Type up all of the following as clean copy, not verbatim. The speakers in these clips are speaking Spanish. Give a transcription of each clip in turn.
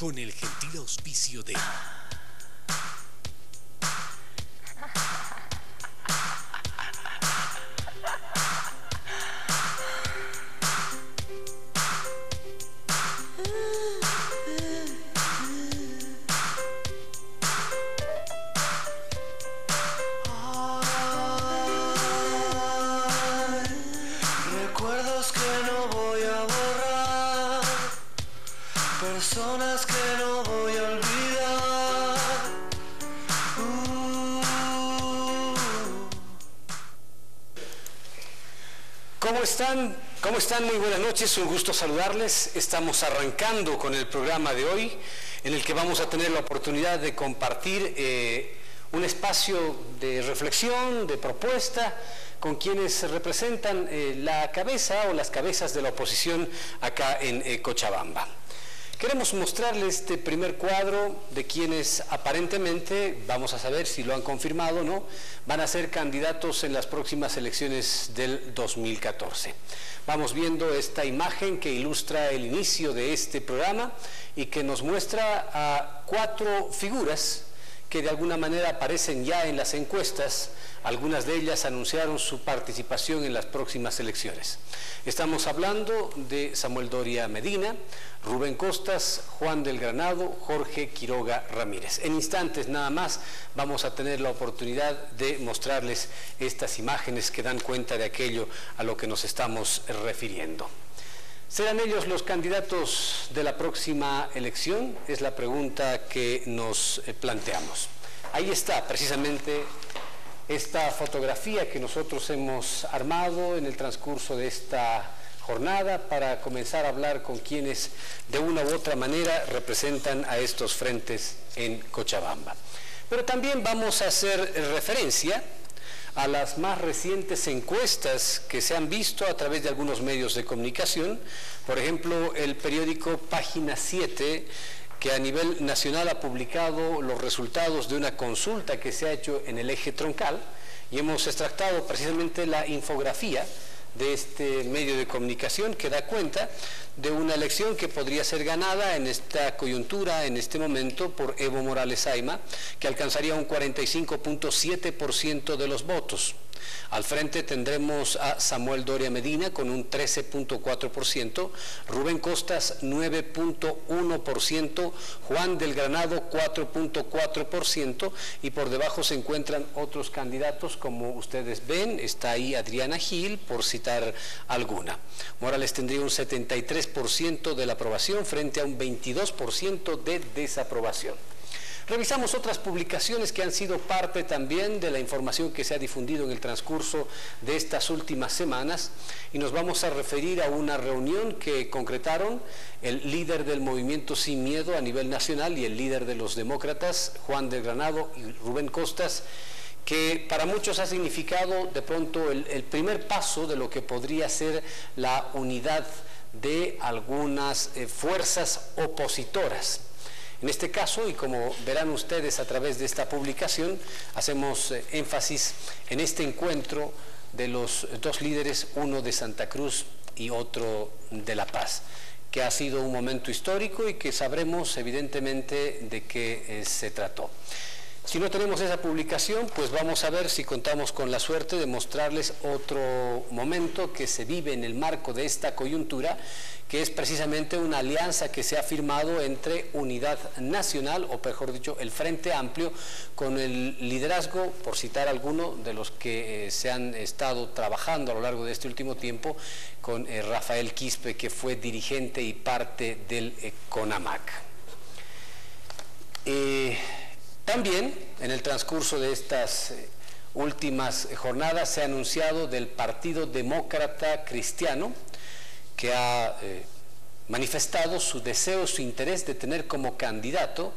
con el gentil auspicio de... Recuerdos que no voy a borrar, personas que no voy a olvidar. ¿Cómo están? ¿Cómo están? Muy buenas noches, un gusto saludarles. Estamos arrancando con el programa de hoy, en el que vamos a tener la oportunidad de compartir un espacio de reflexión, de propuesta, con quienes representan la cabeza o las cabezas de la oposición acá en Cochabamba. Queremos mostrarles este primer cuadro de quienes aparentemente, vamos a saber si lo han confirmado o no, van a ser candidatos en las próximas elecciones del 2014. Vamos viendo esta imagen que ilustra el inicio de este programa y que nos muestra a 4 figuras que de alguna manera aparecen ya en las encuestas. Algunas de ellas anunciaron su participación en las próximas elecciones. Estamos hablando de Samuel Doria Medina, Rubén Costas, Juan del Granado, Jorge Quiroga Ramírez. En instantes nada más vamos a tener la oportunidad de mostrarles estas imágenes que dan cuenta de aquello a lo que nos estamos refiriendo. ¿Serán ellos los candidatos de la próxima elección? Es la pregunta que nos planteamos. Ahí está precisamente esta fotografía que nosotros hemos armado en el transcurso de esta jornada para comenzar a hablar con quienes de una u otra manera representan a estos frentes en Cochabamba. Pero también vamos a hacer referencia a las más recientes encuestas que se han visto a través de algunos medios de comunicación. Por ejemplo, el periódico Página 7, que a nivel nacional ha publicado los resultados de una consulta que se ha hecho en el eje troncal, y hemos extractado precisamente la infografía de este medio de comunicación que da cuenta de una elección que podría ser ganada en esta coyuntura, en este momento, por Evo Morales Ayma, que alcanzaría un 45.7% de los votos. Al frente tendremos a Samuel Doria Medina con un 13.4%, Rubén Costas 9.1%, Juan del Granado 4.4%, y por debajo se encuentran otros candidatos, como ustedes ven. Está ahí Adriana Gil, por citar alguna. Morales tendría un 73% de la aprobación frente a un 22% de desaprobación. Revisamos otras publicaciones que han sido parte también de la información que se ha difundido en el transcurso de estas últimas semanas, y nos vamos a referir a una reunión que concretaron el líder del Movimiento Sin Miedo a nivel nacional y el líder de los demócratas, Juan del Granado y Rubén Costas, que para muchos ha significado de pronto el primer paso de lo que podría ser la unidad de algunas fuerzas opositoras. En este caso, y como verán ustedes a través de esta publicación, hacemos énfasis en este encuentro de los 2 líderes, uno de Santa Cruz y otro de La Paz, que ha sido un momento histórico y que sabremos evidentemente de qué se trató. Si no tenemos esa publicación, pues vamos a ver si contamos con la suerte de mostrarles otro momento que se vive en el marco de esta coyuntura, que es precisamente una alianza que se ha firmado entre Unidad Nacional, o mejor dicho, el Frente Amplio, con el liderazgo, por citar alguno de los que se han estado trabajando a lo largo de este último tiempo, con Rafael Quispe, que fue dirigente y parte del CONAMAC. También, en el transcurso de estas últimas jornadas, se ha anunciado del Partido Demócrata Cristiano, que ha manifestado su deseo, su interés de tener como candidato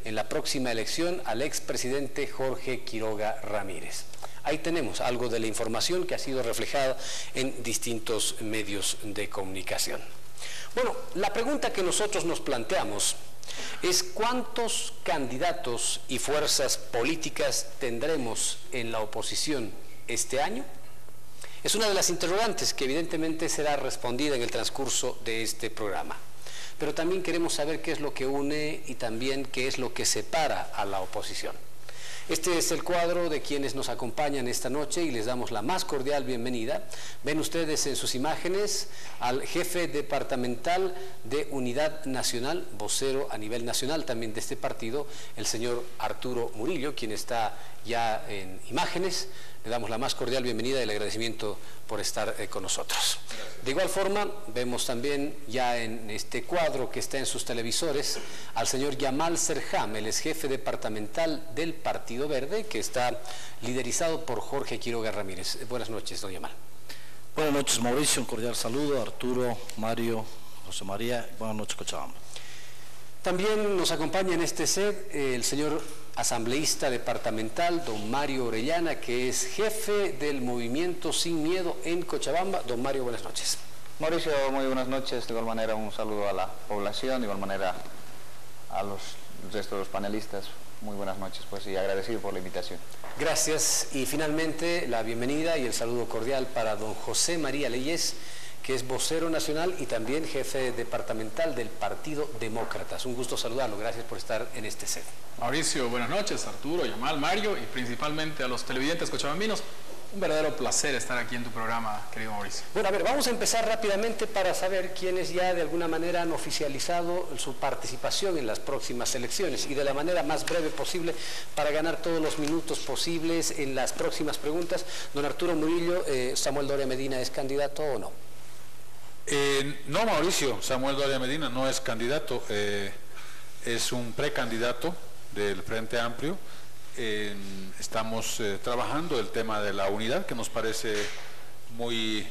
en la próxima elección al expresidente Jorge Quiroga Ramírez. Ahí tenemos algo de la información que ha sido reflejada en distintos medios de comunicación. Bueno, la pregunta que nosotros nos planteamos es ¿cuántos candidatos y fuerzas políticas tendremos en la oposición este año? Es una de las interrogantes que evidentemente será respondida en el transcurso de este programa. pero también queremos saber qué es lo que une y también qué es lo que separa a la oposición. Este es el cuadro de quienes nos acompañan esta noche y les damos la más cordial bienvenida. Ven ustedes en sus imágenes al jefe departamental de Unidad Nacional, vocero a nivel nacional también de este partido, el señor Arturo Murillo, quien está ya en imágenes. Le damos la más cordial bienvenida y el agradecimiento por estar con nosotros. De igual forma, vemos también ya en este cuadro que está en sus televisores al señor Yamal Serham, el ex jefe departamental del Partido Verde, que está liderizado por Jorge Quiroga Ramírez. Buenas noches, don Yamal. Buenas noches, Mauricio, un cordial saludo. Arturo, Mario, José María, buenas noches, Cochabamba. También nos acompaña en este set el señor asambleísta departamental, don Mario Orellana, que es jefe del Movimiento Sin Miedo en Cochabamba. Don Mario, buenas noches. Mauricio, muy buenas noches. De igual manera, un saludo a la población, de igual manera a los restos de los panelistas. Muy buenas noches, pues, y agradecido por la invitación. Gracias. Y finalmente, la bienvenida y el saludo cordial para don José María Leyes, que es vocero nacional y también jefe departamental del Partido Demócratas. Un gusto saludarlo, gracias por estar en este set. Mauricio, buenas noches, Arturo, Yamal, Mario y principalmente a los televidentes cochabambinos. Un verdadero placer estar aquí en tu programa, querido Mauricio. Bueno, a ver, vamos a empezar rápidamente para saber quiénes ya de alguna manera han oficializado su participación en las próximas elecciones y de la manera más breve posible para ganar todos los minutos posibles en las próximas preguntas. Don Arturo Murillo, ¿Samuel Doria Medina es candidato o no? No, Mauricio, Samuel Doria Medina no es candidato, es un precandidato del Frente Amplio. Estamos trabajando el tema de la unidad, que nos parece muy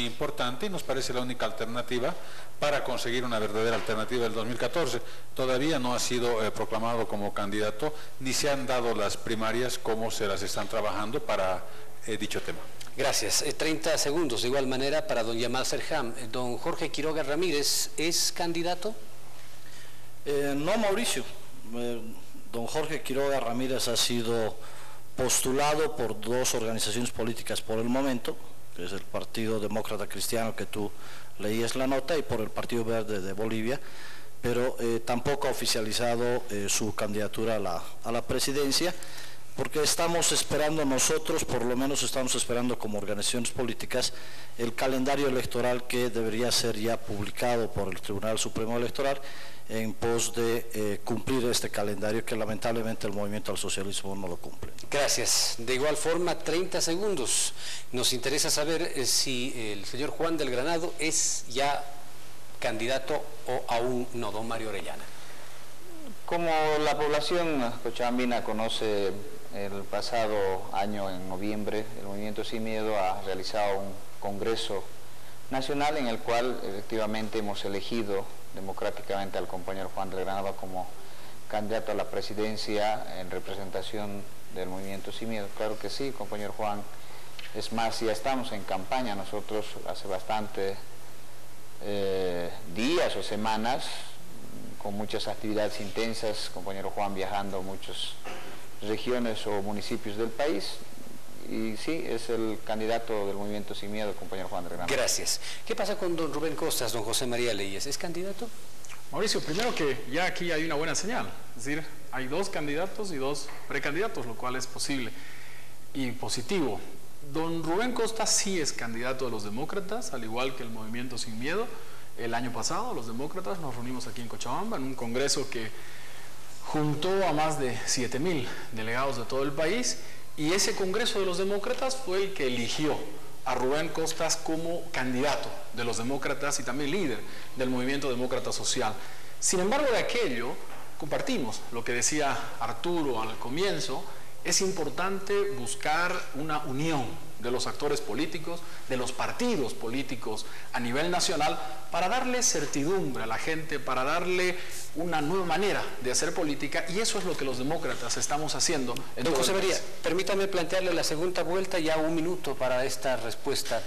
importante y nos parece la única alternativa para conseguir una verdadera alternativa del 2014. Todavía no ha sido proclamado como candidato, ni se han dado las primarias como se las están trabajando para dicho tema. Gracias. 30 segundos, de igual manera, para don Yamal Serham. Don Jorge Quiroga Ramírez, ¿es candidato? No, Mauricio. Don Jorge Quiroga Ramírez ha sido postulado por dos organizaciones políticas por el momento, que es el Partido Demócrata Cristiano, que tú leías la nota, y por el Partido Verde de Bolivia, pero tampoco ha oficializado su candidatura a la presidencia, porque estamos esperando nosotros, por lo menos estamos esperando como organizaciones políticas, el calendario electoral que debería ser ya publicado por el Tribunal Supremo Electoral en pos de cumplir este calendario que lamentablemente el Movimiento al Socialismo no lo cumple. Gracias. De igual forma, 30 segundos. Nos interesa saber si el señor Juan del Granado es ya candidato o aún no, don Mario Orellana. Como la población cochabambina conoce, el pasado año, en noviembre, el Movimiento Sin Miedo ha realizado un congreso nacional en el cual efectivamente hemos elegido democráticamente al compañero Juan del Granado como candidato a la presidencia en representación del Movimiento Sin Miedo. Claro que sí, compañero Juan. Es más, ya estamos en campaña. Nosotros hace bastante días o semanas, con muchas actividades intensas, compañero Juan viajando a muchas regiones o municipios del país, y sí, es el candidato del Movimiento Sin Miedo, compañero Juan del Granado. Gracias. ¿Qué pasa con don Rubén Costas, don José María Leyes? ¿Es candidato? Mauricio, primero que ya aquí hay una buena señal, es decir, hay dos candidatos y dos precandidatos, lo cual es posible y positivo. Don Rubén Costas sí es candidato de los demócratas, al igual que el Movimiento Sin Miedo. El año pasado los demócratas nos reunimos aquí en Cochabamba en un congreso que juntó a más de 7.000 delegados de todo el país, y ese congreso de los demócratas fue el que eligió a Rubén Costas como candidato de los demócratas y también líder del movimiento demócrata social. Sin embargo, de aquello compartimos lo que decía Arturo al comienzo. Es importante buscar una unión de los actores políticos, de los partidos políticos a nivel nacional, para darle certidumbre a la gente, para darle una nueva manera de hacer política, y eso es lo que los demócratas estamos haciendo. Don José María, permítame plantearle la segunda vuelta, ya un minuto para esta respuesta.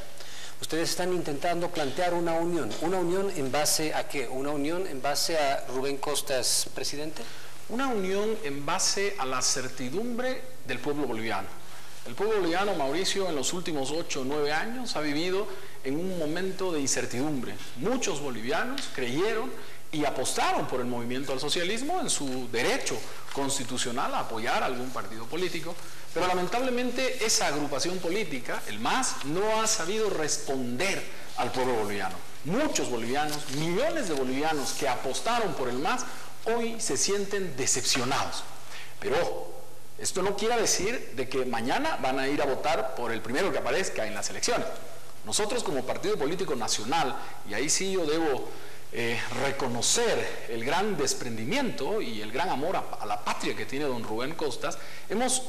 Ustedes están intentando plantear una unión en base a ¿qué? ¿Una unión en base a Rubén Costas, presidente? Una unión en base a la certidumbre del pueblo boliviano. El pueblo boliviano, Mauricio, en los últimos 8 o 9 años ha vivido en un momento de incertidumbre. Muchos bolivianos creyeron y apostaron por el movimiento al socialismo en su derecho constitucional a apoyar a algún partido político, pero lamentablemente esa agrupación política, el MAS, no ha sabido responder al pueblo boliviano. Muchos bolivianos, millones de bolivianos que apostaron por el MAS, hoy se sienten decepcionados. Pero esto no quiere decir de que mañana van a ir a votar por el primero que aparezca en las elecciones. Nosotros como partido político nacional, y ahí sí yo debo reconocer el gran desprendimiento y el gran amor a la patria que tiene don Rubén Costas, hemos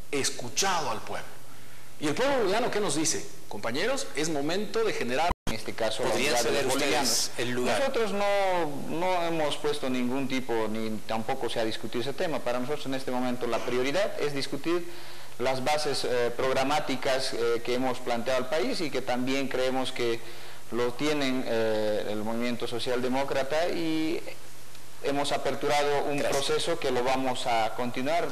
escuchado al pueblo. ¿Y el pueblo boliviano qué nos dice? Compañeros, es momento de generar, en este caso, la ¿Podrían unidad de ceder los ustedes bolivianos. el lugar? Nosotros no hemos puesto ningún tipo, ni tampoco se ha discutido ese tema. Para nosotros en este momento la prioridad es discutir las bases programáticas que hemos planteado al país y que también creemos que lo tienen el movimiento socialdemócrata, y hemos aperturado un proceso que lo vamos a continuar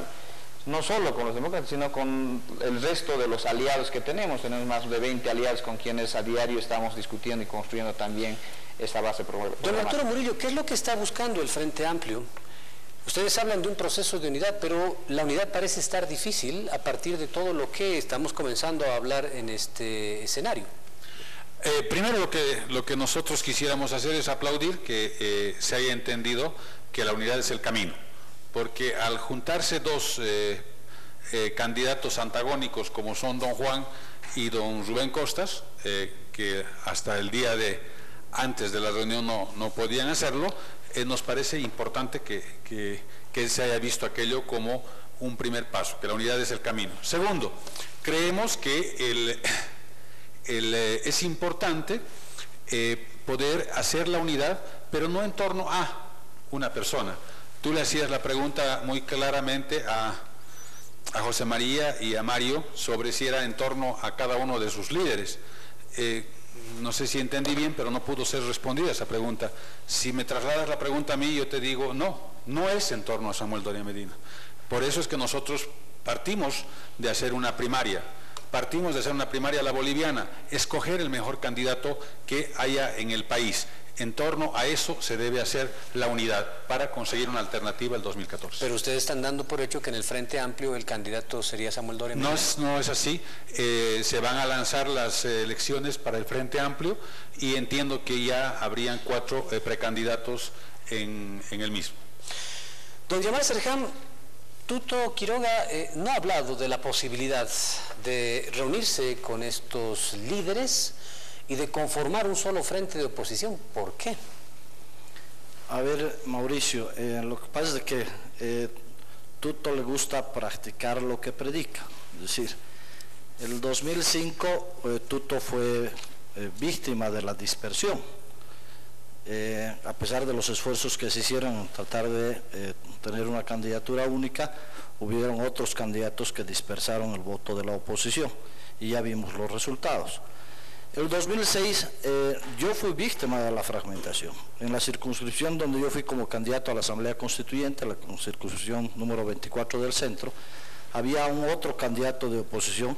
no solo con los demócratas, sino con el resto de los aliados que tenemos. Tenemos más de 20 aliados con quienes a diario estamos discutiendo y construyendo también esta base programática. Don Arturo Murillo, ¿qué es lo que está buscando el Frente Amplio? Ustedes hablan de un proceso de unidad, pero la unidad parece estar difícil a partir de todo lo que estamos comenzando a hablar en este escenario. Primero lo que nosotros quisiéramos hacer es aplaudir que se haya entendido que la unidad es el camino, porque al juntarse dos candidatos antagónicos como son don Juan y don Rubén Costas, que hasta el día antes de la reunión no podían hacerlo, nos parece importante que se haya visto aquello como un primer paso, que la unidad es el camino. Segundo, creemos que es importante poder hacer la unidad, pero no en torno a una persona. Tú le hacías la pregunta muy claramente a José María y a Mario sobre si era en torno a cada uno de sus líderes. No sé si entendí bien, pero no pudo ser respondida esa pregunta. Si me trasladas la pregunta a mí, yo te digo, no es en torno a Samuel Doria Medina. Por eso es que nosotros partimos de hacer una primaria. Partimos de hacer una primaria a la boliviana, escoger el mejor candidato que haya en el país. En torno a eso se debe hacer la unidad para conseguir una alternativa el 2014. Pero ustedes están dando por hecho que en el Frente Amplio el candidato sería Samuel Doria Medina. No es así. Se van a lanzar las elecciones para el Frente Amplio y entiendo que ya habrían 4 precandidatos en el mismo. Don Yamal Serján, Tuto Quiroga no ha hablado de la posibilidad de reunirse con estos líderes y de conformar un solo frente de oposición. ¿Por qué? A ver, Mauricio, lo que pasa es que Tuto le gusta practicar lo que predica. Es decir, en el 2005 Tuto fue víctima de la dispersión. A pesar de los esfuerzos que se hicieron en tratar de tener una candidatura única, hubieron otros candidatos que dispersaron el voto de la oposición y ya vimos los resultados. En el 2006 yo fui víctima de la fragmentación. En la circunscripción donde yo fui como candidato a la Asamblea Constituyente, la circunscripción número 24 del centro, había un otro candidato de oposición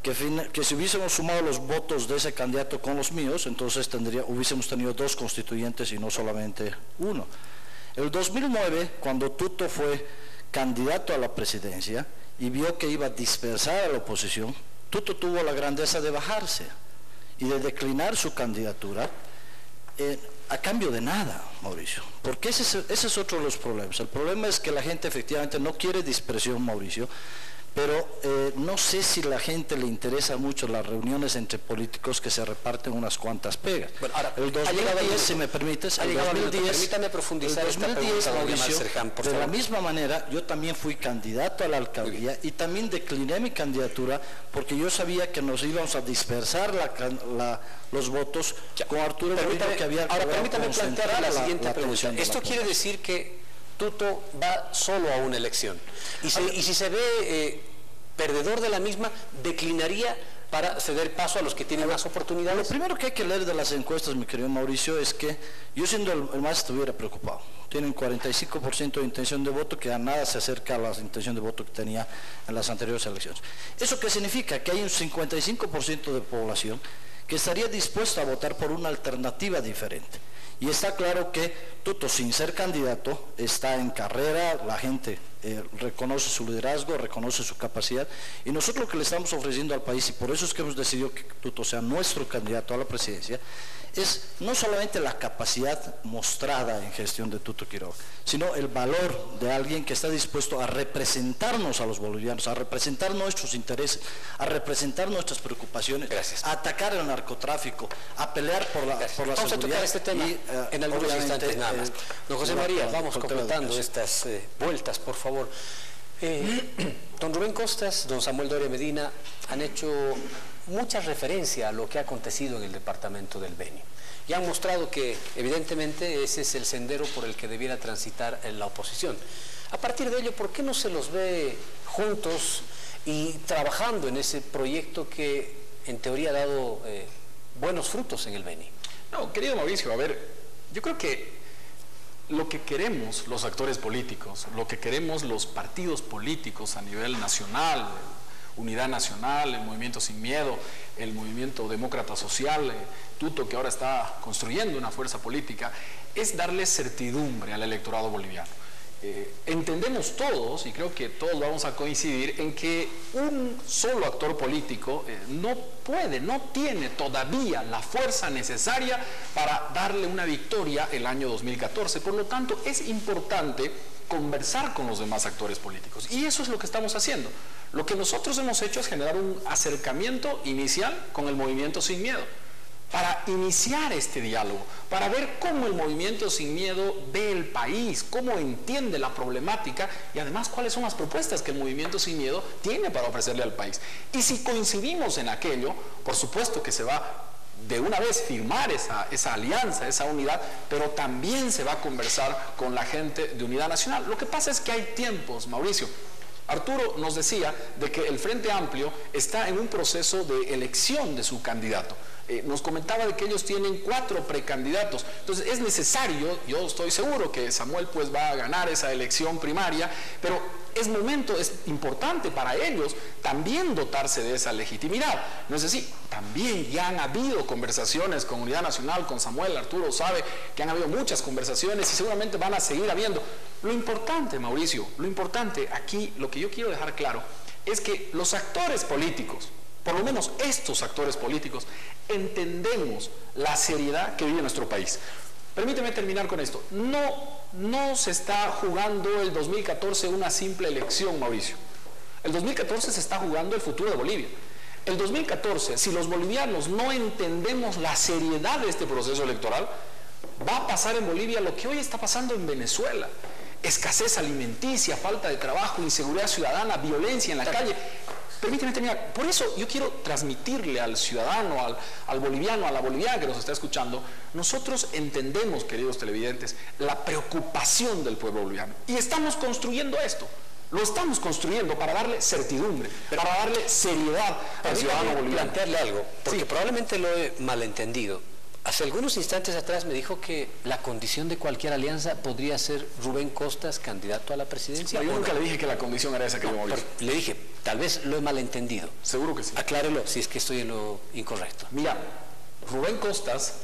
que si hubiésemos sumado los votos de ese candidato con los míos, entonces hubiésemos tenido 2 constituyentes y no solamente uno. En el 2009, cuando Tuto fue candidato a la presidencia y vio que iba a dispersar a la oposición, Tuto tuvo la grandeza de bajarse y de declinar su candidatura a cambio de nada, Mauricio. Porque ese es otro de los problemas. El problema es que la gente efectivamente no quiere dispersión, Mauricio, pero no sé si la gente le interesa mucho las reuniones entre políticos que se reparten unas cuantas pegas. Bueno, ahora, el 2010, si me permites, el 2010, permítame profundizar el 2010, esta pregunta, Mauricio, Serján, por de favor. la misma manera, yo también fui candidato a la alcaldía y también decliné mi candidatura porque yo sabía que nos íbamos a dispersar los votos con Arturo Murillo, que había ahora permítame plantear la siguiente pregunta. Esto quiere decir decir que Tuto va solo a una elección y si se ve perdedor de la misma, declinaría para ceder paso a los que tienen más oportunidades. Lo primero que hay que leer de las encuestas, mi querido Mauricio, es que yo siendo el más estuviera preocupado. Tienen 45% de intención de voto, que a nada se acerca a la intención de voto que tenía en las anteriores elecciones. ¿Eso qué significa? Que hay un 55% de población que estaría dispuesto a votar por una alternativa diferente. Y está claro que Tuto, sin ser candidato, está en carrera, la gente reconoce su liderazgo, reconoce su capacidad, y nosotros lo que le estamos ofreciendo al país, y por eso es que hemos decidido que Tuto sea nuestro candidato a la presidencia, es no solamente la capacidad mostrada en gestión de Tuto Quiroga, sino el valor de alguien que está dispuesto a representarnos a los bolivianos, a representar nuestros intereses, a representar nuestras preocupaciones, a atacar el narcotráfico, a pelear por la seguridad. Vamos a tocar este tema en algunos instantes nada más. Don José María, vamos completando estas vueltas, por favor. Don Rubén Costas, don Samuel Doria Medina han hecho mucha referencia a lo que ha acontecido en el departamento del Beni y han mostrado que evidentemente ese es el sendero por el que debiera transitar la oposición. A partir de ello, ¿por qué no se los ve juntos y trabajando en ese proyecto que en teoría ha dado buenos frutos en el Beni? No, querido Mauricio, a ver, yo creo que lo que queremos los actores políticos, lo que queremos los partidos políticos a nivel nacional, Unidad Nacional, el Movimiento Sin Miedo, el Movimiento Demócrata Social, Tuto, que ahora está construyendo una fuerza política, es darle certidumbre al electorado boliviano. Entendemos todos, y creo que todos vamos a coincidir, en que un solo actor político no tiene todavía la fuerza necesaria para darle una victoria el año 2014. Por lo tanto, es importante conversar con los demás actores políticos. Y eso es lo que estamos haciendo. Lo que nosotros hemos hecho es generar un acercamiento inicial con el Movimiento Sin Miedo, para iniciar este diálogo, para ver cómo el Movimiento Sin Miedo ve el país, cómo entiende la problemática y además cuáles son las propuestas que el Movimiento Sin Miedo tiene para ofrecerle al país. Y si coincidimos en aquello, por supuesto que se va de una vez firmar esa alianza, esa unidad, pero también se va a conversar con la gente de Unidad Nacional. Lo que pasa es que hay tiempos, Mauricio. Arturo nos decía de que el Frente Amplio está en un proceso de elección de su candidato. Nos comentaba de que ellos tienen 4 precandidatos. Entonces es necesario, yo estoy seguro que Samuel pues va a ganar esa elección primaria, pero es importante para ellos también dotarse de esa legitimidad. No es decir, también ya han habido conversaciones con Unidad Nacional, con Samuel, Arturo sabe que han habido muchas conversaciones y seguramente van a seguir habiendo. Lo importante, Mauricio, lo importante aquí, lo que yo quiero dejar claro, es que los actores políticos, por lo menos estos actores políticos, entendemos la seriedad que vive nuestro país. Permíteme terminar con esto. No se está jugando el 2014 una simple elección, Mauricio. El 2014 se está jugando el futuro de Bolivia. El 2014, si los bolivianos no entendemos la seriedad de este proceso electoral, va a pasar en Bolivia lo que hoy está pasando en Venezuela. Escasez alimenticia, falta de trabajo, inseguridad ciudadana, violencia en la calle. Permíteme terminar. Por eso yo quiero transmitirle al ciudadano, al boliviano, a la boliviana que nos está escuchando, nosotros entendemos, queridos televidentes, la preocupación del pueblo boliviano. Y estamos construyendo esto. Lo estamos construyendo para darle certidumbre, para darle seriedad al ciudadano boliviano. Plantearle algo, porque probablemente lo he malentendido. Hace algunos instantes atrás me dijo que la condición de cualquier alianza podría ser Rubén Costas candidato a la presidencia. No, yo nunca le dije que la condición era esa que yo me dije. Le dije, tal vez lo he malentendido. Seguro que sí. Aclárelo si es que estoy en lo incorrecto. Mira, Rubén Costas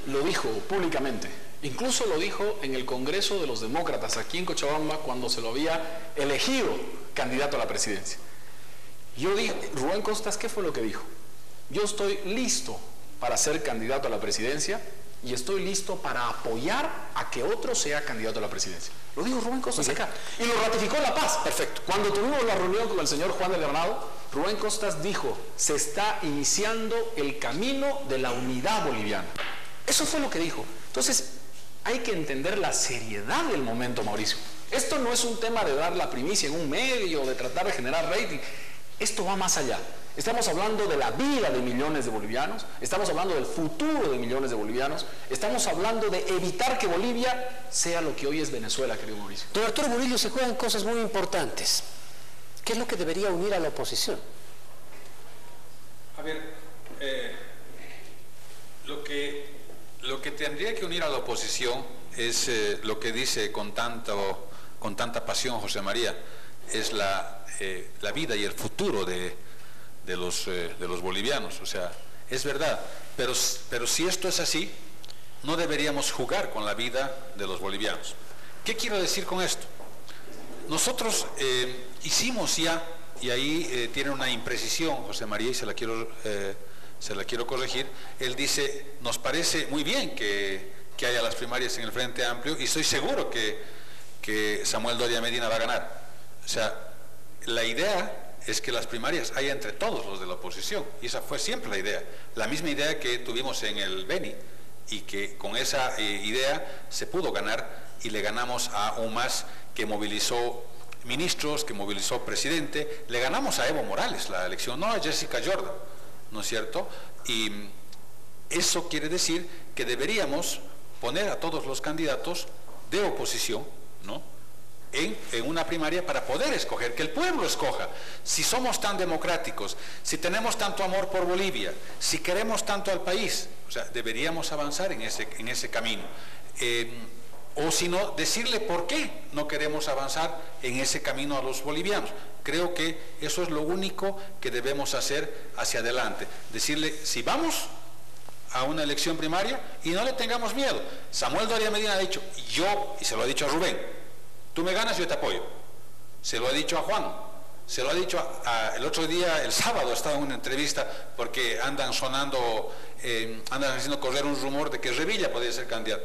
lo dijo públicamente. Incluso lo dijo en el Congreso de los Demócratas aquí en Cochabamba cuando se lo había elegido candidato a la presidencia. Yo dije, Rubén Costas, ¿qué fue lo que dijo? Yo estoy listo para ser candidato a la presidencia y estoy listo para apoyar a que otro sea candidato a la presidencia. Lo dijo Rubén Costas acá. Y lo ratificó La Paz. Perfecto. Cuando tuvimos la reunión con el señor Juan del Granado, Rubén Costas dijo, se está iniciando el camino de la unidad boliviana. Eso fue lo que dijo. Entonces, hay que entender la seriedad del momento, Mauricio. Esto no es un tema de dar la primicia en un medio, de tratar de generar rating. Esto va más allá. Estamos hablando de la vida de millones de bolivianos, estamos hablando del futuro de millones de bolivianos, estamos hablando de evitar que Bolivia sea lo que hoy es Venezuela, querido Mauricio. Don Arturo Murillo, se juegan cosas muy importantes. ¿Qué es lo que debería unir a la oposición? A ver, lo que tendría que unir a la oposición es lo que dice con tanta pasión José María, es la vida y el futuro de los bolivianos. O sea, es verdad, pero si esto es así, no deberíamos jugar con la vida de los bolivianos. ¿Qué quiero decir con esto? Nosotros hicimos ya, y ahí tiene una imprecisión José María, y se la quiero corregir. Él dice, nos parece muy bien que haya las primarias en el Frente Amplio, y estoy seguro que Samuel Doria Medina va a ganar. O sea, la idea es que las primarias haya entre todos los de la oposición, y esa fue siempre la idea, la misma idea que tuvimos en el Beni, y que con esa idea se pudo ganar, y le ganamos a un MAS que movilizó ministros, que movilizó presidente, le ganamos a Evo Morales la elección, no a Jessica Jordan, ¿no es cierto? Y eso quiere decir que deberíamos poner a todos los candidatos de oposición, ¿no?, en una primaria para poder escoger, que el pueblo escoja. Si somos tan democráticos, si tenemos tanto amor por Bolivia, si queremos tanto al país, o sea, deberíamos avanzar en ese camino. O si no, decirle por qué no queremos avanzar en ese camino a los bolivianos. Creo que eso es lo único que debemos hacer hacia adelante. Decirle, si vamos a una elección primaria, y no le tengamos miedo. Samuel Doria Medina ha dicho, yo, y se lo ha dicho a Rubén, tú me ganas, yo te apoyo. Se lo ha dicho a Juan, se lo ha dicho el otro día, el sábado, estaba en una entrevista, porque andan sonando, andan haciendo correr un rumor de que Revilla podría ser candidato.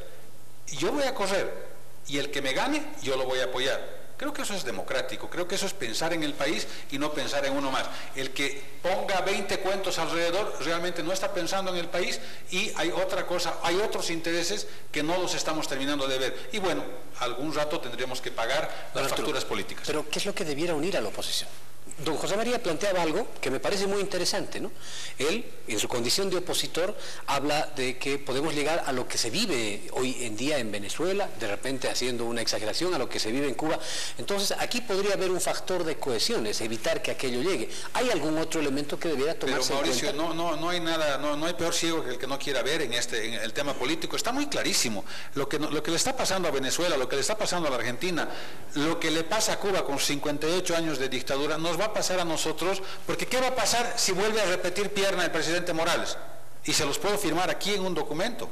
Y yo voy a correr, y el que me gane, yo lo voy a apoyar. Creo que eso es democrático, creo que eso es pensar en el país y no pensar en uno más. El que ponga 20 cuentos alrededor realmente no está pensando en el país, y hay otra cosa, hay otros intereses que no los estamos terminando de ver. Y bueno, algún rato tendremos que pagar las facturas políticas. Pero ¿qué es lo que debiera unir a la oposición? Don José María planteaba algo que me parece muy interesante, ¿no? Él, en su condición de opositor, habla de que podemos llegar a lo que se vive hoy en día en Venezuela, de repente haciendo una exageración, a lo que se vive en Cuba. Entonces, aquí podría haber un factor de cohesión, es evitar que aquello llegue. ¿Hay algún otro elemento que debiera tomarse en cuenta? Pero Mauricio, no hay nada, no hay peor ciego que el que no quiera ver en el tema político. Está muy clarísimo. Lo que le está pasando a Venezuela, lo que le está pasando a la Argentina, lo que le pasa a Cuba con 58 años de dictadura, nos va a pasar a nosotros, porque ¿qué va a pasar si vuelve a repetir pierna el presidente Morales? Y se los puedo firmar aquí en un documento.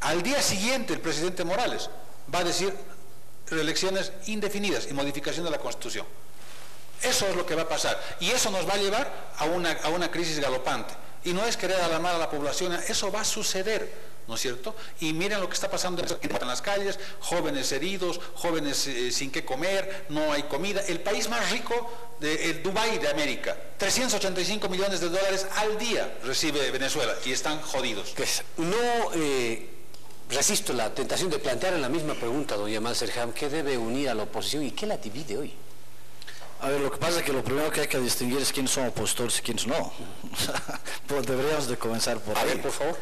Al día siguiente el presidente Morales va a decir reelecciones indefinidas y modificación de la Constitución. Eso es lo que va a pasar, y eso nos va a llevar a una crisis galopante. Y no es querer alarmar a la población, eso va a suceder, ¿no es cierto? Y miren lo que está pasando en las calles, jóvenes heridos, jóvenes sin qué comer, no hay comida. El país más rico, el Dubái de América, 385 millones de dólares al día recibe Venezuela, y están jodidos. Pues, resisto la tentación de plantear en la misma pregunta, doña Malserham, ¿qué debe unir a la oposición y qué la divide hoy? A ver, lo que pasa es que lo primero que hay que distinguir es quiénes son opositores y quiénes no. Pues deberíamos de comenzar por ahí. A ver, por favor.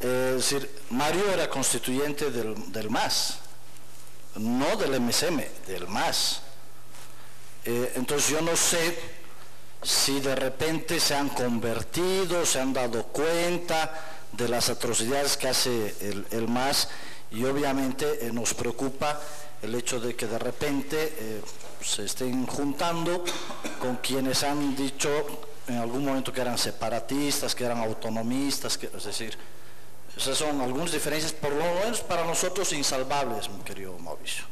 Es decir, Mario era constituyente del MAS, no del MSM, del MAS. Entonces yo no sé si de repente se han convertido, se han dado cuenta de las atrocidades que hace el MAS, y obviamente nos preocupa el hecho de que de repente se estén juntando con quienes han dicho en algún momento que eran separatistas, que eran autonomistas, es decir, esas son algunas diferencias, por lo menos para nosotros insalvables, mi querido Mauricio.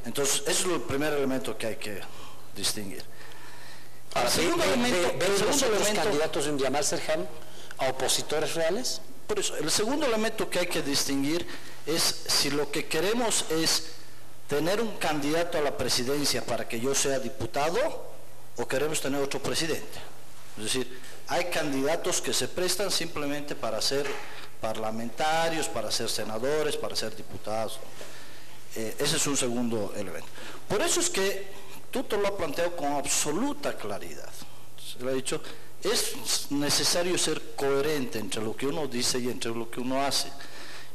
Entonces, ese es el primer elemento que hay que distinguir. Ahora, ¿ven los otros candidatos en Malserham a opositores reales? Por eso, el segundo elemento que hay que distinguir es si lo que queremos es tener un candidato a la presidencia para que yo sea diputado, o queremos tener otro presidente. Es decir, hay candidatos que se prestan simplemente para ser parlamentarios, para ser senadores, para ser diputados. Ese es un segundo elemento. Por eso es que Tuto lo ha planteado con absoluta claridad. Se lo ha dicho, es necesario ser coherente entre lo que uno dice y entre lo que uno hace.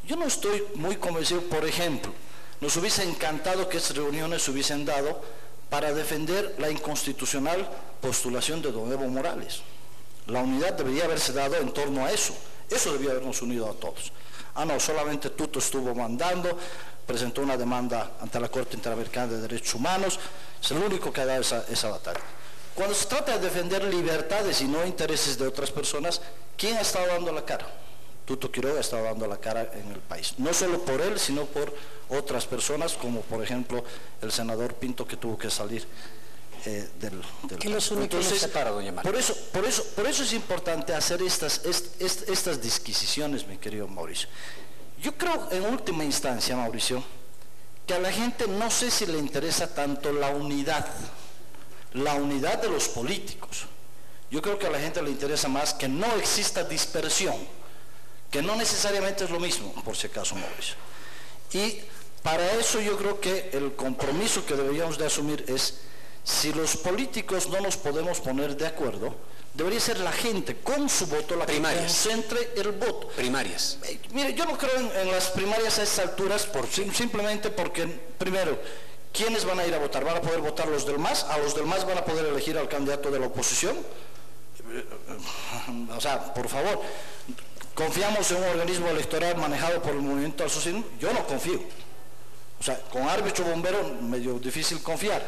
Yo no estoy muy convencido, por ejemplo, nos hubiese encantado que estas reuniones se hubiesen dado para defender la inconstitucional postulación de don Evo Morales. La unidad debería haberse dado en torno a eso. Eso debía habernos unido a todos. Ah, no, solamente Tuto estuvo mandando, presentó una demanda ante la Corte Interamericana de Derechos Humanos, es el único que ha dado esa batalla. Cuando se trata de defender libertades y no intereses de otras personas, ¿quién ha estado dando la cara? Tuto Quiroga estaba dando la cara en el país. No solo por él, sino por otras personas, como por ejemplo el senador Pinto, que tuvo que salir del ¿Qué los une, qué los separa, doña María? Por eso es importante hacer estas disquisiciones, mi querido Mauricio. Yo creo, en última instancia, Mauricio, que a la gente no sé si le interesa tanto la unidad de los políticos. Yo creo que a la gente le interesa más que no exista dispersión, que no necesariamente es lo mismo, por si acaso, Mauricio. Y para eso yo creo que el compromiso que deberíamos de asumir es, si los políticos no nos podemos poner de acuerdo, debería ser la gente con su voto la que concentre el voto. Primarias. Mire, yo no creo en las primarias a estas alturas, simplemente porque, primero, ¿quiénes van a ir a votar? ¿Van a poder votar los del MAS? ¿A los del MAS van a poder elegir al candidato de la oposición? O sea, por favor, ¿confiamos en un organismo electoral manejado por el movimiento al socialismo? Yo no confío. O sea, con árbitro bombero, medio difícil confiar.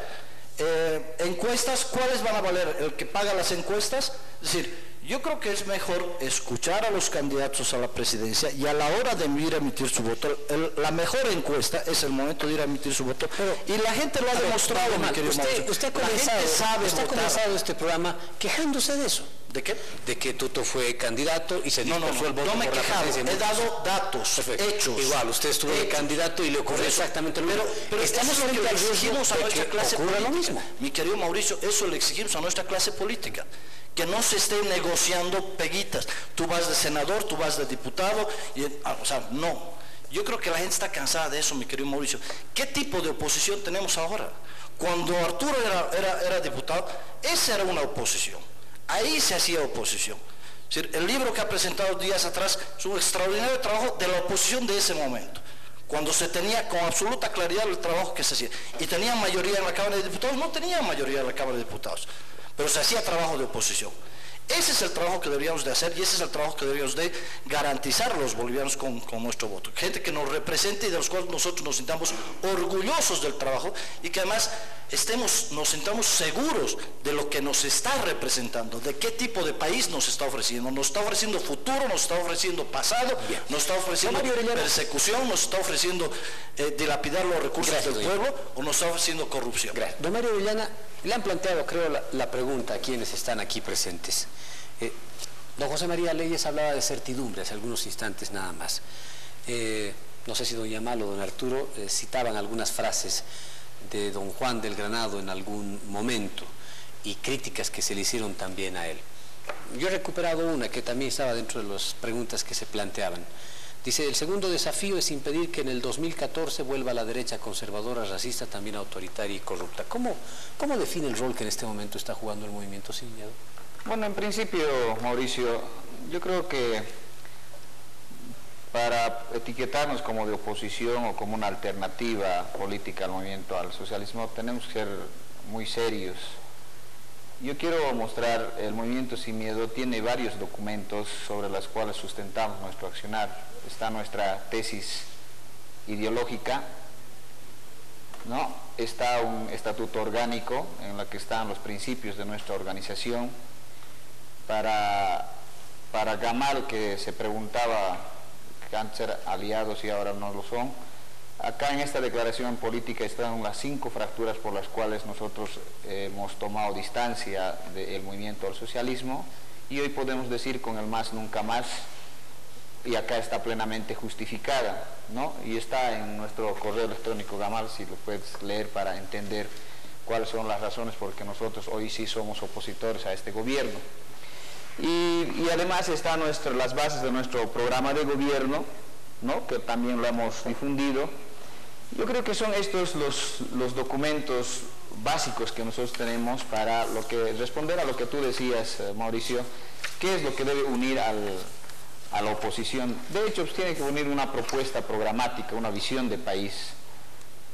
Encuestas, ¿cuáles van a valer? ¿El que paga las encuestas? Es decir, yo creo que es mejor escuchar a los candidatos a la presidencia y a la hora de ir a emitir su voto, la mejor encuesta es el momento de ir a emitir su voto. Y la gente lo ha demostrado, mi querido Mauricio. Usted ha comenzado este programa quejándose de eso. ¿De qué? De que Tuto fue candidato y se dispersó el voto. No me he quejado, he dado datos, hechos. Igual, usted estuvo de candidato y le ocurrió exactamente lo mismo. Pero estamos frente al riesgo a nuestra clase política. Lo mismo. Mi querido Mauricio, eso le exigimos a nuestra clase política. Que no se esté negociando peguitas. Tú vas de senador, tú vas de diputado, o sea, no. Yo creo que la gente está cansada de eso, mi querido Mauricio. ¿Qué tipo de oposición tenemos ahora? Cuando Arturo era diputado, esa era una oposición. Ahí se hacía oposición. Es decir, el libro que ha presentado días atrás es un extraordinario trabajo de la oposición de ese momento, cuando se tenía con absoluta claridad el trabajo que se hacía. Y tenía mayoría en la Cámara de Diputados, no tenía mayoría en la Cámara de Diputados, pero se hacía trabajo de oposición. Ese es el trabajo que deberíamos de hacer y ese es el trabajo que deberíamos de garantizar a los bolivianos con nuestro voto. Gente que nos represente y de los cuales nosotros nos sintamos orgullosos del trabajo y que además nos sintamos seguros de lo que nos está representando, de qué tipo de país nos está ofreciendo. Nos está ofreciendo futuro, nos está ofreciendo pasado, nos está ofreciendo persecución, nos está ofreciendo dilapidar los recursos del pueblo o nos está ofreciendo corrupción. Gracias. Don Mario Orellana, le han planteado, creo, la pregunta a quienes están aquí presentes. Don José María Leyes hablaba de certidumbre hace algunos instantes nada más. No sé si don Yamal o don Arturo citaban algunas frases de don Juan del Granado en algún momento y críticas que se le hicieron también a él. Yo he recuperado una que también estaba dentro de las preguntas que se planteaban. Dice, el segundo desafío es impedir que en el 2014 vuelva la derecha conservadora, racista, también autoritaria y corrupta. ¿Cómo define el rol que en este momento está jugando el Movimiento Sin Miedo? Bueno, en principio, Mauricio, yo creo que para etiquetarnos como de oposición o como una alternativa política al movimiento al socialismo, tenemos que ser muy serios. Yo quiero mostrar, el Movimiento Sin Miedo tiene varios documentos sobre los cuales sustentamos nuestro accionar. Está nuestra tesis ideológica, ¿no? Está un estatuto orgánico en el que están los principios de nuestra organización. Para Gamal, que se preguntaba que antes eran aliados y ahora no lo son, acá en esta declaración política están las 5 fracturas por las cuales nosotros hemos tomado distancia del movimiento al socialismo y hoy podemos decir con el más nunca más, y acá está plenamente justificada, ¿no? Y está en nuestro correo electrónico Gamal, si lo puedes leer para entender cuáles son las razones por que nosotros hoy sí somos opositores a este gobierno. Y además están las bases de nuestro programa de gobierno, ¿no? Que también lo hemos difundido. Yo creo que son estos los documentos básicos que nosotros tenemos para responder a lo que tú decías, Mauricio, qué es lo que debe unir a la oposición. De hecho, pues, tiene que unir una propuesta programática, una visión de país,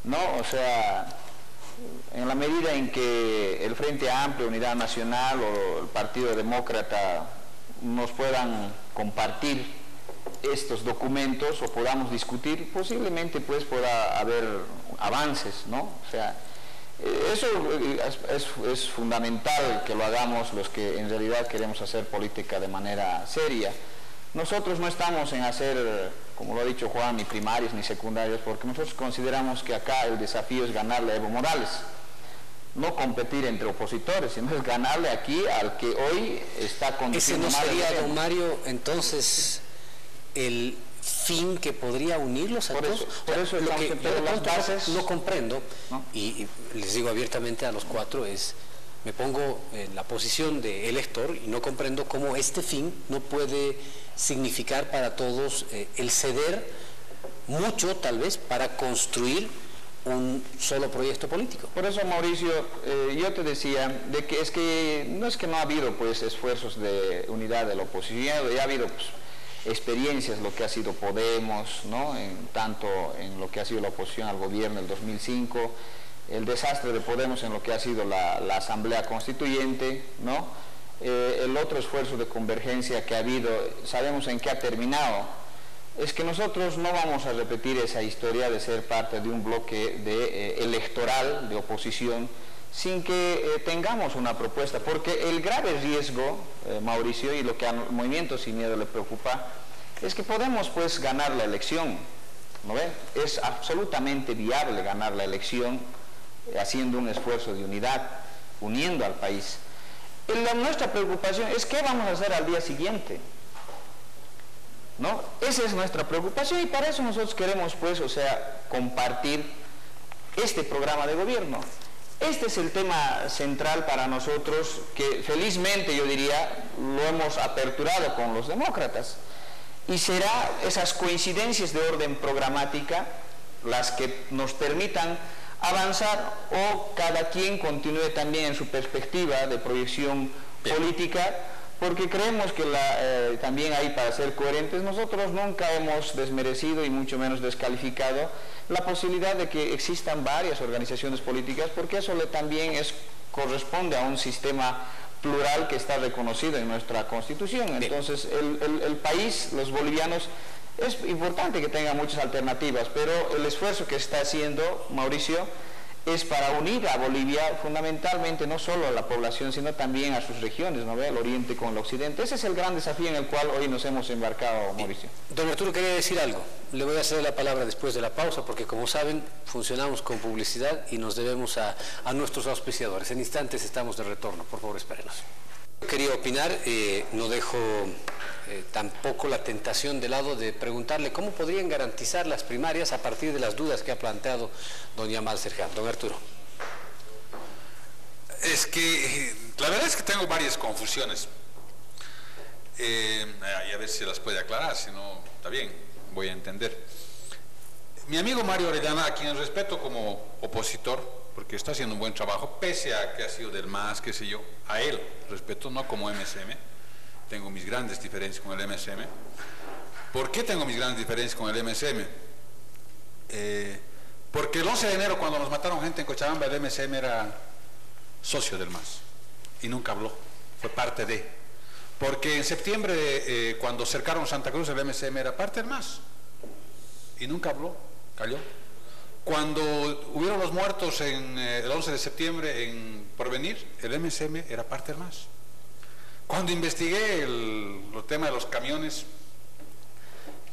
¿no? O sea, en la medida en que el Frente Amplio, Unidad Nacional o el Partido Demócrata nos puedan compartir estos documentos o podamos discutir, posiblemente pues pueda haber avances, ¿no? O sea, eso es fundamental que lo hagamos los que en realidad queremos hacer política de manera seria. Nosotros no estamos en hacer, como lo ha dicho Juan, ni primarias ni secundarias, porque nosotros consideramos que acá el desafío es ganarle a Evo Morales. No competir entre opositores, sino es ganarle aquí al que hoy está conduciendo. ¿Ese no sería, don Mario, entonces el fin que podría unirlos a todos? Por eso lo que yo las bases no comprendo, ¿no? Y les digo abiertamente a los cuatro, me pongo en la posición de elector y no comprendo cómo este fin no puede significar para todos el ceder mucho, tal vez, para construir un solo proyecto político. Por eso, Mauricio, yo te decía de que es que no ha habido pues esfuerzos de unidad de la oposición, ya ha habido pues, experiencias, lo que ha sido Podemos, ¿no? Tanto en lo que ha sido la oposición al gobierno en el 2005, el desastre de Podemos en lo que ha sido la Asamblea Constituyente, ¿no? El otro esfuerzo de convergencia que ha habido, sabemos en qué ha terminado. Es que nosotros no vamos a repetir esa historia de ser parte de un bloque electoral de oposición sin que tengamos una propuesta, porque el grave riesgo, Mauricio, y lo que al Movimiento Sin Miedo le preocupa, es que podemos pues ganar la elección, ¿no ve? Es absolutamente viable ganar la elección haciendo un esfuerzo de unidad, uniendo al país. Nuestra preocupación es qué vamos a hacer al día siguiente, ¿no? Esa es nuestra preocupación y para eso nosotros queremos pues, compartir este programa de gobierno. Este es el tema central para nosotros que felizmente yo diría lo hemos aperturado con los demócratas y será esas coincidencias de orden programática las que nos permitan avanzar o cada quien continúe también en su perspectiva de proyección política, porque creemos que también ahí, para ser coherentes, nosotros nunca hemos desmerecido y mucho menos descalificado la posibilidad de que existan varias organizaciones políticas, porque eso también corresponde a un sistema plural que está reconocido en nuestra Constitución. Entonces, el país, los bolivianos, es importante que tenga muchas alternativas, pero el esfuerzo que está haciendo Mauricio es para unir a Bolivia fundamentalmente no solo a la población, sino también a sus regiones, ¿no ve? El oriente con el occidente. Ese es el gran desafío en el cual hoy nos hemos embarcado, Mauricio. Don Arturo quería decir algo. Le voy a ceder la palabra después de la pausa, porque como saben, funcionamos con publicidad y nos debemos a nuestros auspiciadores. En instantes estamos de retorno. Por favor, espérenos. Quería opinar, no dejo tampoco la tentación de lado de preguntarle cómo podrían garantizar las primarias a partir de las dudas que ha planteado don Yamal Serján. Don Arturo. Es que la verdad es que tengo varias confusiones. Y a ver si las puede aclarar, si no, está bien, voy a entender. Mi amigo Mario Orellana, a quien respeto como opositor, porque está haciendo un buen trabajo, pese a que ha sido del MAS, qué sé yo, a él respeto, no como MSM, tengo mis grandes diferencias con el MSM. ¿Por qué tengo mis grandes diferencias con el MSM? Porque el 11 de enero, cuando nos mataron gente en Cochabamba, el MSM era socio del MAS y nunca habló, fue parte de. Porque en septiembre, cuando cercaron Santa Cruz, el MSM era parte del MAS y nunca habló, cayó. Cuando hubieron los muertos en el 11 de septiembre en Porvenir, el MSM era parte del MAS. Cuando investigué el tema de los camiones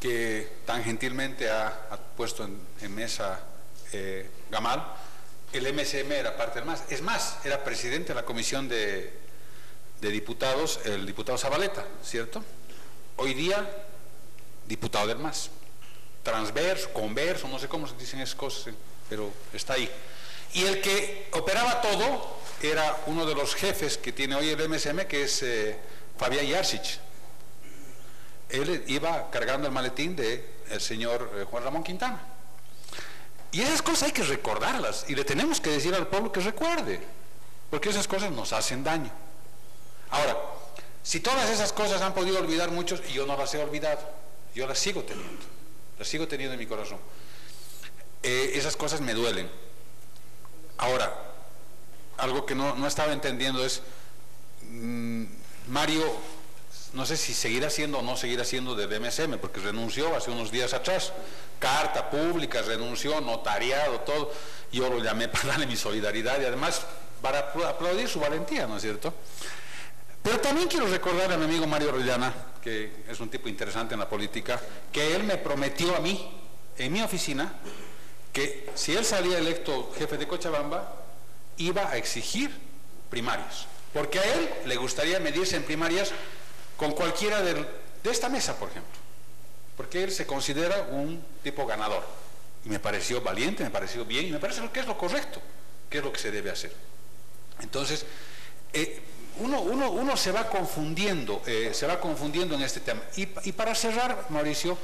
que tan gentilmente ha puesto en mesa Gamal, el MSM era parte del MAS. Es más, era presidente de la comisión de diputados, el diputado Zabaleta, ¿cierto? Hoy día, diputado del MAS. Transverso, converso, no sé cómo se dicen esas cosas, pero está ahí. Y el que operaba todo era uno de los jefes que tiene hoy el MSM, que es Fabián Yarcic. Él iba cargando el maletín del señor Juan Ramón Quintana. Y esas cosas hay que recordarlas y le tenemos que decir al pueblo que recuerde, porque esas cosas nos hacen daño. Ahora, si todas esas cosas han podido olvidar muchos, y yo no las he olvidado, yo las sigo teniendo. Las sigo teniendo en mi corazón. Esas cosas me duelen. Ahora, algo que no estaba entendiendo es, Mario, no sé si seguirá siendo o no seguirá siendo del MSM, porque renunció hace unos días atrás. Carta pública, renunció, notariado, todo. Yo lo llamé para darle mi solidaridad y además para aplaudir su valentía, ¿no es cierto? Pero también quiero recordar a mi amigo Mario Orellana, que es un tipo interesante en la política, que él me prometió a mí, en mi oficina, que si él salía electo jefe de Cochabamba, iba a exigir primarias, porque a él le gustaría medirse en primarias con cualquiera de esta mesa, por ejemplo, porque él se considera un tipo ganador, y me pareció valiente, me pareció bien, y me parece que es lo correcto, que es lo que se debe hacer. Entonces, uno se va confundiendo en este tema. Y para cerrar, Mauricio,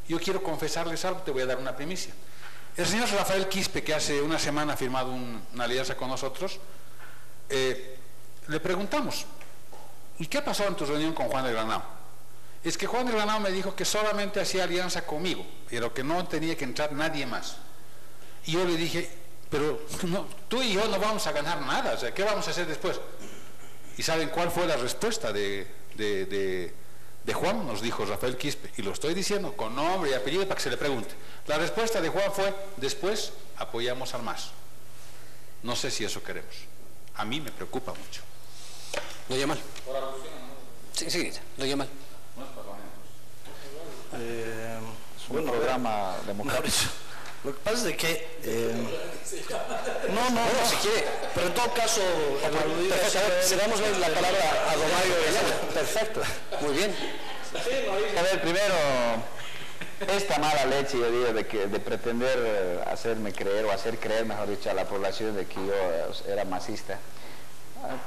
yo quiero confesarles algo, te voy a dar una primicia. El señor Rafael Quispe, que hace una semana ha firmado una alianza con nosotros, le preguntamos, ¿y qué pasó en tu reunión con Juan de Granado? Es que Juan de Granado me dijo que solamente hacía alianza conmigo, pero que no tenía que entrar nadie más. Y yo le dije, pero no, tú y yo no vamos a ganar nada, o sea, ¿qué vamos a hacer después? ¿Y saben cuál fue la respuesta de Juan? Nos dijo Rafael Quispe, y lo estoy diciendo con nombre y apellido para que se le pregunte. La respuesta de Juan fue, después apoyamos al MAS. No sé si eso queremos. A mí me preocupa mucho. ¿Lo llaman? Sí, lo llaman. Es un programa democrático. Lo que pasa es de que no, Si quiere, pero en todo caso se damos la palabra a don Mario Orellana. Perfecto, muy bien. A ver, primero, esta mala leche, yo digo, de pretender hacerme creer, o hacer creer, mejor dicho, a la población de que yo era masista.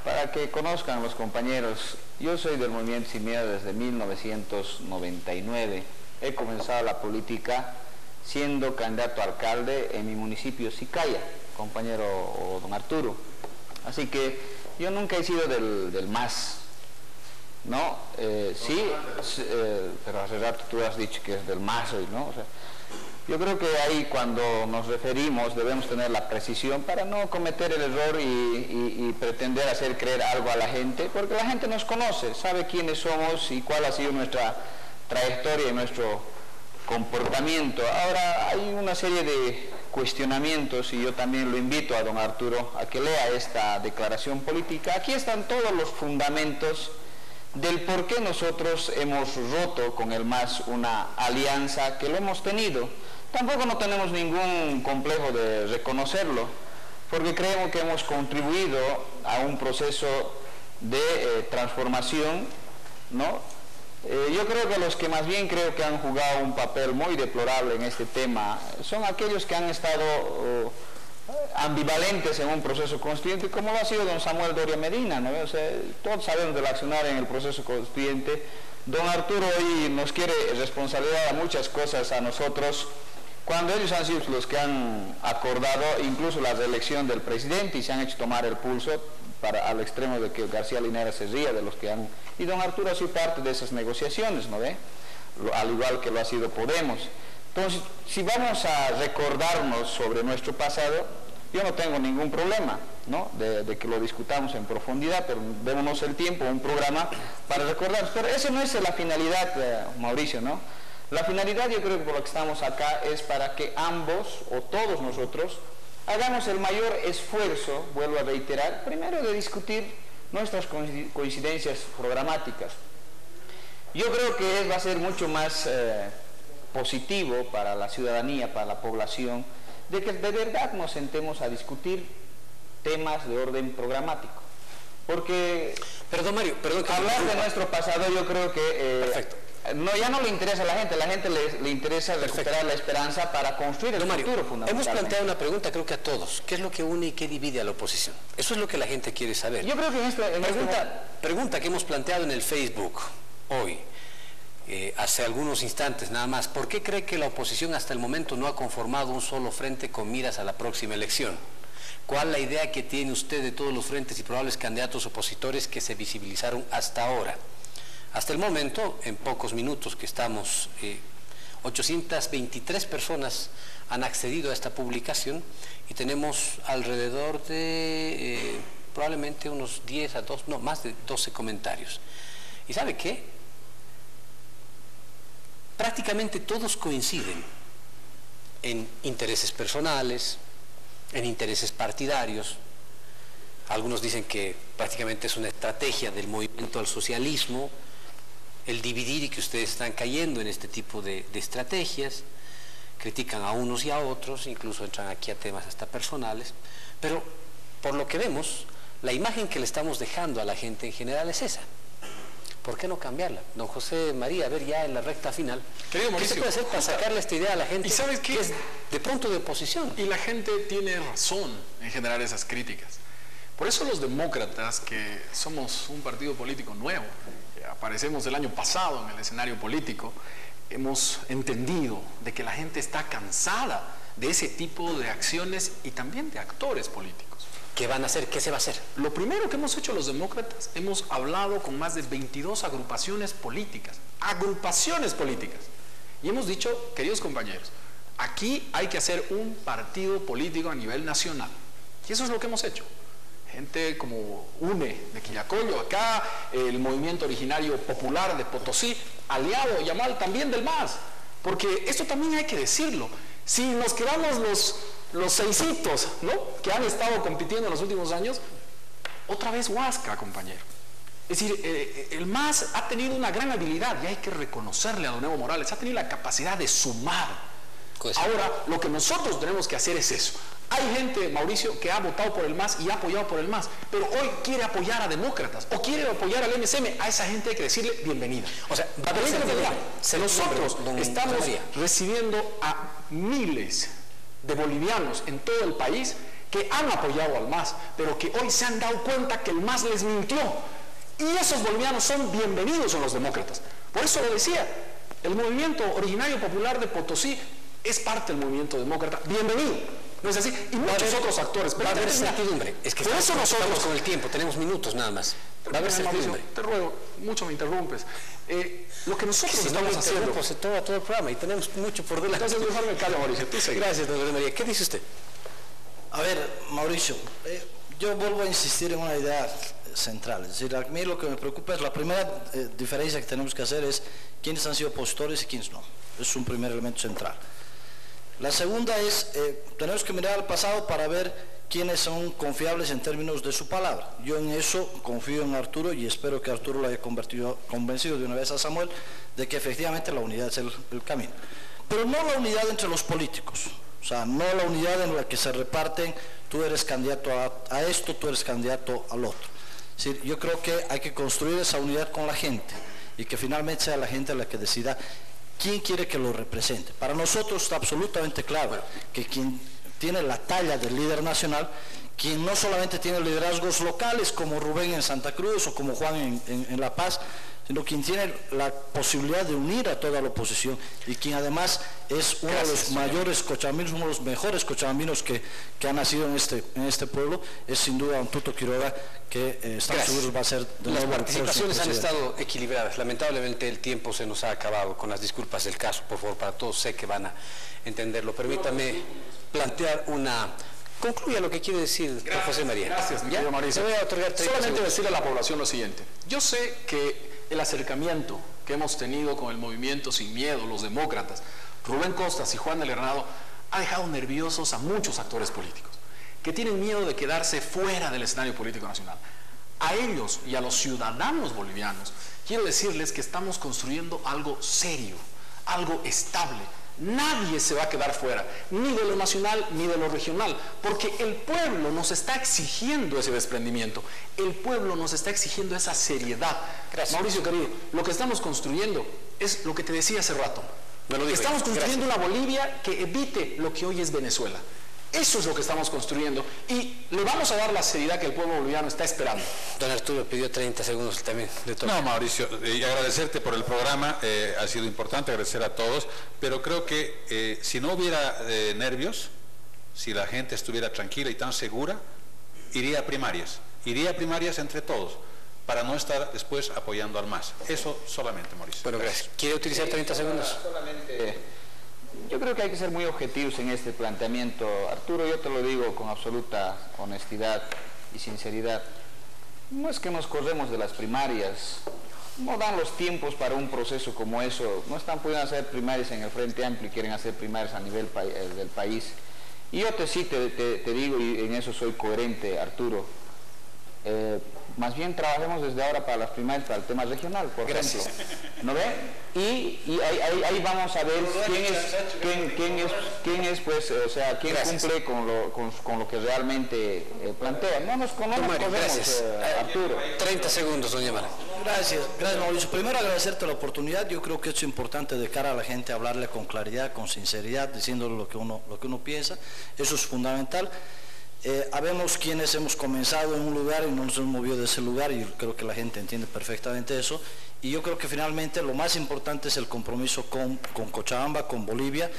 Para que conozcan los compañeros, yo soy del Movimiento Sin Miedo desde 1999. He comenzado la política siendo candidato a alcalde en mi municipio Sicaya, compañero don Arturo. Así que yo nunca he sido del MAS, ¿no? Sí, pero hace rato tú has dicho que es del MAS hoy, ¿no? O sea, yo creo que ahí cuando nos referimos debemos tener la precisión para no cometer el error y pretender hacer creer algo a la gente, porque la gente nos conoce, sabe quiénes somos y cuál ha sido nuestra trayectoria y nuestro comportamiento. Ahora hay una serie de cuestionamientos y yo también lo invito a don Arturo a que lea esta declaración política. Aquí están todos los fundamentos del por qué nosotros hemos roto con el MAS una alianza que lo hemos tenido. Tampoco no tenemos ningún complejo de reconocerlo, porque creemos que hemos contribuido a un proceso de transformación, ¿no? Yo creo que los que más bien creo que han jugado un papel muy deplorable en este tema son aquellos que han estado ambivalentes en un proceso constituyente, como lo ha sido don Samuel Doria Medina, ¿no? O sea, todos sabemos del accionar en el proceso constituyente. Don Arturo hoy nos quiere responsabilizar a muchas cosas a nosotros, cuando ellos han sido los que han acordado incluso la reelección del presidente y se han hecho tomar el pulso al extremo de que García Linera se ría de los que han... Y don Arturo ha sido parte de esas negociaciones, ¿no ve? Al igual que lo ha sido Podemos. Entonces, si vamos a recordarnos sobre nuestro pasado, yo no tengo ningún problema, ¿no? De que lo discutamos en profundidad, pero démonos el tiempo, un programa para recordarnos. Pero esa no es la finalidad, Mauricio, ¿no? La finalidad, yo creo que por lo que estamos acá, es para que ambos, o todos nosotros, hagamos el mayor esfuerzo, vuelvo a reiterar, primero de discutir nuestras coincidencias programáticas. Yo creo que va a ser mucho más positivo para la ciudadanía, para la población, de que de verdad nos sentemos a discutir temas de orden programático. Porque Perdón, Mario, perdón que hablar de nuestro pasado, yo creo que perfecto. No, ya no le interesa a la gente le interesa recuperar la esperanza para construir el Mario, futuro fundamentalmente. hemos planteado una pregunta, creo que a todos. ¿Qué es lo que une y qué divide a la oposición? Eso es lo que la gente quiere saber. Yo creo que Pregunta que hemos planteado en el Facebook hoy, hace algunos instantes nada más. ¿Por qué cree que la oposición hasta el momento no ha conformado un solo frente con miras a la próxima elección? ¿Cuál es la idea que tiene usted de todos los frentes y probables candidatos opositores que se visibilizaron hasta ahora? Hasta el momento, en pocos minutos que estamos, 823 personas han accedido a esta publicación y tenemos alrededor de probablemente unos 10 a 12, no, más de 12 comentarios. ¿Y sabe qué? Prácticamente todos coinciden en intereses personales, en intereses partidarios. Algunos dicen que prácticamente es una estrategia del movimiento al socialismo, el dividir, y que ustedes están cayendo en este tipo de estrategias. Critican a unos y a otros, incluso entran aquí a temas hasta personales, pero por lo que vemos, la imagen que le estamos dejando a la gente en general es esa. ¿Por qué no cambiarla? Don José María, a ver, ya en la recta final, Querido ¿qué Mauricio, se puede hacer para sacarle esta idea a la gente? ¿Y sabes qué? Que es de pronto de oposición. Y la gente tiene razón en generar esas críticas. Por eso los demócratas, que somos un partido político nuevo, que aparecemos el año pasado en el escenario político, hemos entendido de que la gente está cansada de ese tipo de acciones y también de actores políticos. ¿Qué van a hacer? ¿Qué se va a hacer? Lo primero que hemos hecho los demócratas, hemos hablado con más de 22 agrupaciones políticas, y hemos dicho, queridos compañeros, aquí hay que hacer un partido político a nivel nacional, y eso es lo que hemos hecho. Gente como UNE de Quillacollo, acá el movimiento originario popular de Potosí, aliado Yamal también del MAS, porque esto también hay que decirlo. Si nos quedamos los seisitos, ¿no?, que han estado compitiendo en los últimos años, otra vez Huasca, compañero. Es decir, el MAS ha tenido una gran habilidad, y hay que reconocerle a don Evo Morales, ha tenido la capacidad de sumar. Ahora, lo que nosotros tenemos que hacer es eso. Hay gente, Mauricio, que ha votado por el MAS y ha apoyado por el MAS, pero hoy quiere apoyar a demócratas o quiere apoyar al MSM. A esa gente hay que decirle bienvenida. O sea, va a haber nosotros estamos recibiendo a miles de bolivianos en todo el país que han apoyado al MAS, pero que hoy se han dado cuenta que el MAS les mintió. Y esos bolivianos son bienvenidos a los demócratas. Por eso lo decía, el movimiento originario popular de Potosí es parte del movimiento demócrata. Bienvenido. ¿No es así? Y muchos otros actores. Va a haber certidumbre. Es que estamos con el tiempo, tenemos minutos nada más. Va a haber certidumbre. Te ruego, mucho me interrumpes. Lo que nosotros estamos haciendo... todo el programa y tenemos mucho por delante. Entonces, mejor me callo, Mauricio. Gracias, don José María. ¿Qué dice usted? A ver, Mauricio, yo vuelvo a insistir en una idea central. Es decir, a mí lo que me preocupa es la primera diferencia que tenemos que hacer es quiénes han sido opositores y quiénes no. Es un primer elemento central. La segunda es, tenemos que mirar al pasado para ver quiénes son confiables en términos de su palabra. Yo en eso confío en Arturo y espero que Arturo lo haya convencido de una vez a Samuel de que efectivamente la unidad es el camino. Pero no la unidad entre los políticos, o sea, no la unidad en la que se reparten, tú eres candidato a esto, tú eres candidato al otro. Es decir, yo creo que hay que construir esa unidad con la gente y que finalmente sea la gente la que decida quién quiere que lo represente. Para nosotros está absolutamente claro que quien tiene la talla del líder nacional, quien no solamente tiene liderazgos locales como Rubén en Santa Cruz o como Juan en La Paz, sino quien tiene la posibilidad de unir a toda la oposición y quien además es uno de los mayores cochabambinos, uno de los mejores cochabambinos que han nacido en este pueblo, es sin duda don Tuto Quiroga, que estamos seguros va a ser de Las nuevo participaciones han estado equilibradas. Lamentablemente el tiempo se nos ha acabado, con las disculpas del caso, por favor, para todos, sé que van a entenderlo. Permítame plantear una... Concluya lo que quiere decir José María. Gracias, mi querido Mauricio. Te voy a otorgar 30 solamente segundos. decirle a la población lo siguiente. Yo sé que el acercamiento que hemos tenido con el movimiento Sin Miedo, los demócratas, Rubén Costas y Juan del Hernado, ha dejado nerviosos a muchos actores políticos que tienen miedo de quedarse fuera del escenario político nacional. A ellos y a los ciudadanos bolivianos quiero decirles que estamos construyendo algo serio, algo estable. Nadie se va a quedar fuera, ni de lo nacional ni de lo regional, porque el pueblo nos está exigiendo ese desprendimiento, el pueblo nos está exigiendo esa seriedad. Gracias. Mauricio querido, lo que estamos construyendo es lo que te decía hace rato. Estamos construyendo una Bolivia que evite lo que hoy es Venezuela. Eso es lo que estamos construyendo y le vamos a dar la seriedad que el pueblo boliviano está esperando. Don Arturo pidió 30 segundos también. No, Mauricio, y agradecerte por el programa, ha sido importante, agradecer a todos, pero creo que si no hubiera nervios, si la gente estuviera tranquila y tan segura, iría a primarias entre todos, para no estar después apoyando al MAS. Eso solamente, Mauricio. Bueno, gracias. ¿Quiere utilizar 30 segundos? Solamente... Yo creo que hay que ser muy objetivos en este planteamiento. Arturo, yo te lo digo con absoluta honestidad y sinceridad. No es que nos corremos de las primarias, no dan los tiempos para un proceso como eso. No están pudiendo hacer primarias en el Frente Amplio y quieren hacer primarias a nivel del país. Y yo te digo, y en eso soy coherente, Arturo, más bien trabajemos desde ahora para las primarias, para el tema regional, por ejemplo. ¿No ve? Y ahí vamos a ver quién es, pues, o sea, quién cumple con lo que realmente plantea. No nos conocemos, Arturo. 30 segundos, doña Mara. Gracias Mauricio. Primero agradecerte la oportunidad. Yo creo que es importante de cara a la gente hablarle con claridad, con sinceridad, diciéndole lo que uno piensa. Eso es fundamental. Habemos quienes hemos comenzado en un lugar y no nos hemos movido de ese lugar, y yo creo que la gente entiende perfectamente eso, y yo creo que finalmente lo más importante es el compromiso con Cochabamba, con Bolivia,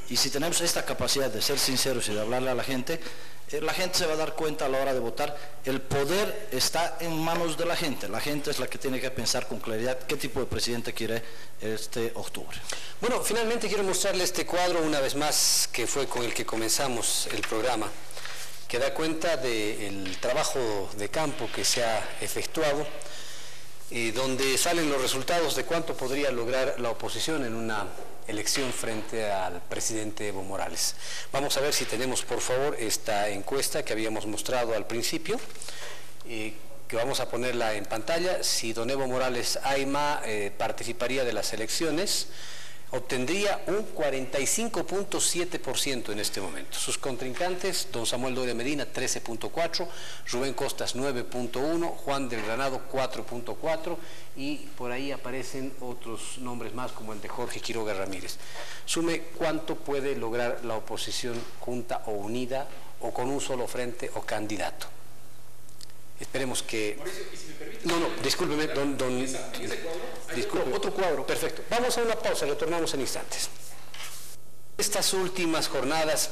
y si tenemos esta capacidad de ser sinceros y de hablarle a la gente se va a dar cuenta a la hora de votar. El poder está en manos de la gente es la que tiene que pensar con claridad qué tipo de presidente quiere este octubre. Bueno, finalmente quiero mostrarle este cuadro una vez más, que fue con el que comenzamos el programa, que da cuenta del trabajo de campo que se ha efectuado, donde salen los resultados de cuánto podría lograr la oposición en una elección frente al presidente Evo Morales. Vamos a ver si tenemos, por favor, esta encuesta que habíamos mostrado al principio, que vamos a ponerla en pantalla. Si don Evo Morales Ayma participaría de las elecciones, obtendría un 45.7% en este momento. Sus contrincantes, don Samuel Doria Medina, 13.4%, Rubén Costas, 9.1%, Juan del Granado, 4.4%, y por ahí aparecen otros nombres más, como el de Jorge Quiroga Ramírez. Sume cuánto puede lograr la oposición junta o unida, o con un solo frente o candidato. Esperemos que... Mauricio, y si me permite... No, discúlpeme, disculpe. Otro cuadro. Perfecto. Vamos a una pausa, retornamos en instantes. Estas últimas jornadas,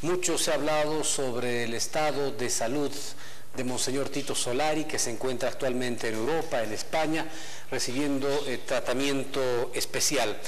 mucho se ha hablado sobre el estado de salud de Monseñor Tito Solari, que se encuentra actualmente en Europa, en España, recibiendo tratamiento especial.